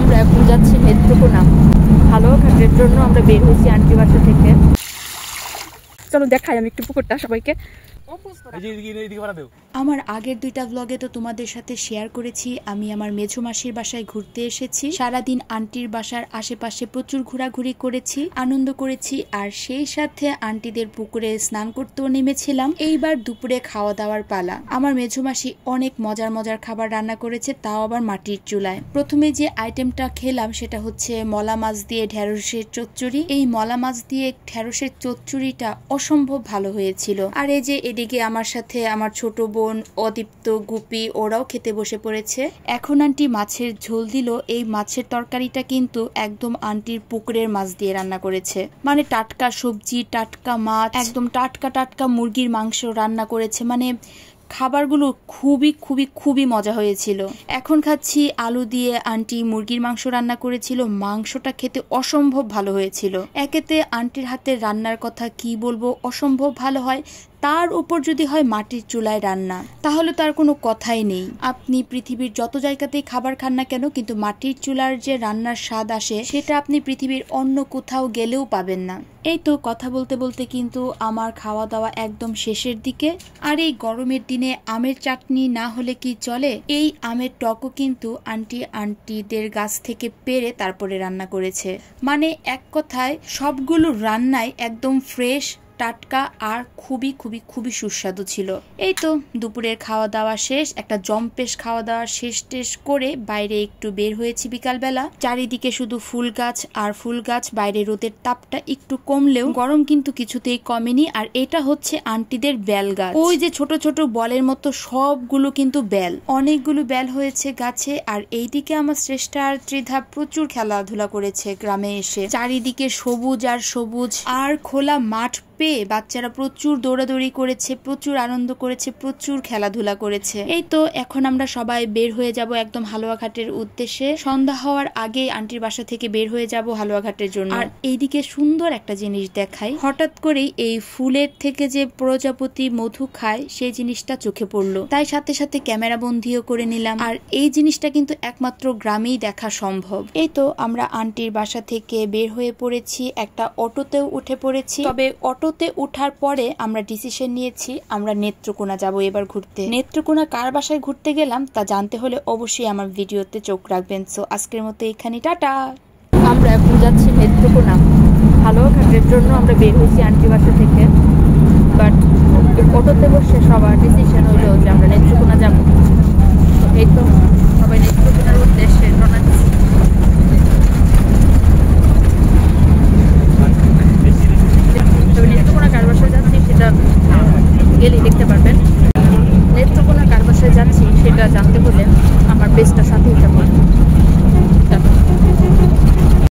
আমরা এখন যাচ্ছি নেত্রকোনা। হালুয়াঘাটের জন্য আমরা বের হয়েছি আন্টি বাসা থেকে। চলো দেখাই আমি একটু পুকুরটা সবাইকে। আমার আগের দুইটা ব্লগে তো তোমাদের সাথে শেয়ার করেছি আমি আমার মেঝো মাসির বাসায় ঘুরতে এসেছি। সারাদিন আন্টির বাসার আশেপাশে প্রচুর ঘোরাঘুরি করেছি, আনন্দ করেছি, আর সেই সাথে আন্টিদের পুকুরে স্নান করতেও নেমেছিলাম। এইবার দুপুরে খাওয়া দাওয়ার পালা। আমার মেঝো মাসি অনেক মজার মজার খাবার রান্না করেছে, তাও আবার মাটির চুলায়। প্রথমে যে আইটেমটা খেলাম সেটা হচ্ছে মলা মাছ দিয়ে ঢেঁড়সের চচ্চড়ি। এই মলা মাছ দিয়ে ঢেঁড়সের চচ্চড়িটা অসম্ভব ভালো হয়েছিল। আর এই যে এদিকে আমার সাথে আমার ছোট বোন অদীপ্ত, গুপি ওরাও খেতে বসে পড়েছে। এখন আন্টি মাছের ঝোল দিল। এই মাছের তরকারিটা কিন্তু একদম আন্টির পুকুরের মাছ দিয়ে রান্না করেছে, মানে টাটকা সবজি, টাটকা মাছ, একদম টাটকা টাটকা মুরগির মাংস রান্না করেছে। মানে খাবারগুলো খুবই খুবই খুবই মজা হয়েছিল। এখন খাচ্ছি আলু দিয়ে আন্টি মুরগির মাংস রান্না করেছিল। মাংসটা খেতে অসম্ভব ভালো হয়েছিল। একেতে আন্টির হাতের রান্নার কথা কি বলবো, অসম্ভব ভালো হয়। তার উপর যদি হয় মাটির চুলায় রান্না, তাহলে তার কোনো কথাই নেই। আপনি পৃথিবীর যত জায়গাতেই খাবার খান না কেন, কিন্তু মাটির চুলার যে রান্নার স্বাদ আসে সেটা আপনি পৃথিবীর অন্য কোথাও গেলেও পাবেন না। এই তো কথা বলতে বলতে কিন্তু আমার খাওয়া দাওয়া একদম শেষের দিকে। আর এই গরমের দিনে আমের চাটনি না হলে কি চলে। এই আমের টকও কিন্তু আন্টিদের গাছ থেকে পেড়ে তারপরে রান্না করেছে। মানে এক কথায় সবগুলো রান্নাই একদম ফ্রেশ, টাটকা আর খুবই খুবই খুবই সুস্বাদু ছিল। এই তো দুপুরের খাওয়া দাওয়া শেষ, একটা জম্পেশ খাওয়া দাওয়া শেষ টেস করে বাইরে একটু বের হয়েছি বিকালবেলা। চারিদিকে শুধু ফুল গাছ আর ফুল গাছ। বাইরে রোদের তাপটা একটু কমলেও গরম কিন্তু কিছুতেই কমেনি। আর এটা হচ্ছে আন্টিদের বেল গাছ। ওই যে ছোট ছোট বলের মতো সবগুলো কিন্তু বেল, অনেকগুলো বেল হয়েছে গাছে। আর এইদিকে আমার শ্রেষ্ঠা আর ত্রিধা প্রচুর খেলাধুলা করেছে গ্রামে এসে। চারিদিকে সবুজ আর সবুজ আর খোলা মাঠ পেয়ে বাচ্চারা প্রচুর দৌড়াদৌড়ি করেছে, প্রচুর আনন্দ করেছে, প্রচুর খেলাধুলা করেছে। এই তো এখন আমরা সবাই বের হয়ে যাব একদম হালুয়াঘাটের উদ্দেশ্যে। সন্ধ্যা হওয়ার আগে আন্টির বাসা থেকে বের হয়ে যাব হালুয়াঘাটের জন্য। আর এইদিকে সুন্দর একটা জিনিস দেখাই, হঠাৎ করেই এই ফুলের থেকে যে প্রজাপতি মধু খায় সেই জিনিসটা চোখে পড়লো, তাই সাথে সাথে ক্যামেরা বন্দিও করে নিলাম। আর এই জিনিসটা কিন্তু একমাত্র গ্রামেই দেখা সম্ভব। এই তো আমরা আন্টির বাসা থেকে বের হয়ে পড়েছি, একটা অটোতেও উঠে পড়েছি। তবে অটোতে উঠার পরে আমরা ডিসিশন নিয়েছি আমরা নেত্রকোনা যাব এবার ঘুরতে। নেত্রকোনা কার বাসায় ঘুরতে গেলাম তা জানতে হলে অবশ্যই আমার ভিডিওতে চোখ রাখবেন। সো আজকের মতো এখানে টাটা। আমরা এখন যাচ্ছি নেত্রকোনা। হালুয়াঘাটের জন্য আমরা বের হয়েছি আন্টি বাসা থেকে। বাট অটোতে বসে সবার ডিসিশন হইলো যে আমরা নেত্রকোনা যাব। তো এই তো সবাই নেত্রকোনার উদ্দেশ্যে রওনা দিচ্ছি। নেত্রকোনা কার বাসায় যাচ্ছি সেটা গেলেই দেখতে পারবেন। নেত্রকোনা কার বাসায় যাচ্ছি সেটা জানতে হলে আমার পেজটা সাথেই থাকুন।